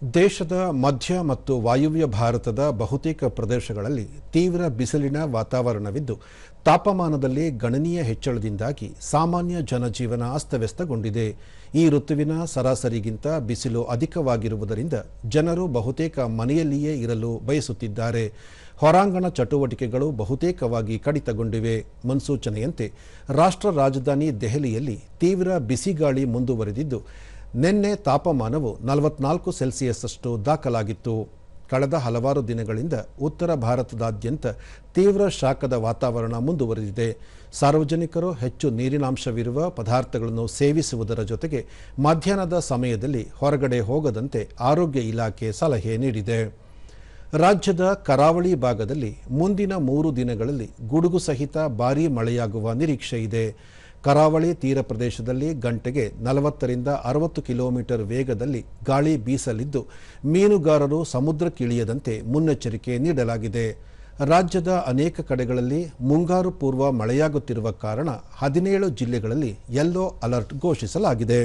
ದೇಶದ ಮಧ್ಯ ಮತ್ತು ವಾಯುವ್ಯ ಭಾರತದ ಬಹುತೇಕ ಪ್ರದೇಶಗಳಲ್ಲಿ ತೀವ್ರ ಬಿಸಿಲಿನ ವಾತಾವರಣವಿದ್ದು, ತಾಪಮಾನದಲ್ಲಿ ಗಣನೀಯ ಹೆಚ್ಚಳದಿಂದಾಗಿ ಸಾಮಾನ್ಯ ಜನಜೀವನ ಅಸ್ತವ್ಯಸ್ತಗೊಂಡಿದೆ. ಈ ಋತುವಿನ ಸರಾಸರಿಗಿಂತ ಬಿಸಿಲು ಅಧಿಕವಾಗಿರುವುದರಿಂದ ಜನರು ಬಹುತೇಕ ಮನೆಯಲ್ಲಿಯೇ ಇರಲು ಬಯಸುತ್ತಿದ್ದಾರೆ. ಹೊರಾಂಗಣ ಚಟುವಟಿಕೆಗಳು ಬಹುತೇಕವಾಗಿ ಕಡಿತಗೊಂಡಿವೆ. ಮುನ್ಸೂಚನೆಯಂತೆ ರಾಷ್ಟ್ರ ರಾಜಧಾನಿ ದೆಹಲಿಯಲ್ಲಿ ತೀವ್ರ ಬಿಸಿಗಾಳಿ ಮುಂದುವರೆದಿದ್ದು, ನಿನ್ನೆ ತಾಪಮಾನವು 44 ಸೆಲ್ಸಿಯಸ್ನಷ್ಟು ದಾಖಲಾಗಿತ್ತು. ಕಳೆದ ಹಲವಾರು ದಿನಗಳಿಂದ ಉತ್ತರ ಭಾರತದಾದ್ಯಂತ ತೀವ್ರ ಶಾಖದ ವಾತಾವರಣ ಮುಂದುವರೆದಿದೆ. ಸಾರ್ವಜನಿಕರು ಹೆಚ್ಚು ನೀರಿನಾಂಶವಿರುವ ಪದಾರ್ಥಗಳನ್ನು ಸೇವಿಸುವುದರ ಜೊತೆಗೆ ಮಧ್ಯಾಹ್ನದ ಸಮಯದಲ್ಲಿ ಹೊರಗಡೆ ಹೋಗದಂತೆ ಆರೋಗ್ಯ ಇಲಾಖೆ ಸಲಹೆ ನೀಡಿದೆ. ರಾಜ್ಯದ ಕರಾವಳಿ ಭಾಗದಲ್ಲಿ ಮುಂದಿನ 3 ದಿನಗಳಲ್ಲಿ ಗುಡುಗು ಸಹಿತ ಭಾರೀ ಮಳೆಯಾಗುವ ನಿರೀಕ್ಷೆ ಇದೆ. ಕರಾವಳಿ ತೀರ ಪ್ರದೇಶದಲ್ಲಿ ಗಂಟೆಗೆ 40ರಿಂದ 60 ಕಿಲೋಮೀಟರ್ ವೇಗದಲ್ಲಿ ಗಾಳಿ ಬೀಸಲಿದ್ದು, ಮೀನುಗಾರರು ಸಮುದ್ರಕ್ಕಿಳಿಯದಂತೆ ಮುನ್ನೆಚ್ಚರಿಕೆ ನೀಡಲಾಗಿದೆ. ರಾಜ್ಯದ ಅನೇಕ ಕಡೆಗಳಲ್ಲಿ ಮುಂಗಾರು ಪೂರ್ವ ಮಳೆಯಾಗುತ್ತಿರುವ ಕಾರಣ 17 ಜಿಲ್ಲೆಗಳಲ್ಲಿ ಯೆಲ್ಲೋ ಅಲರ್ಟ್ ಘೋಷಿಸಲಾಗಿದೆ.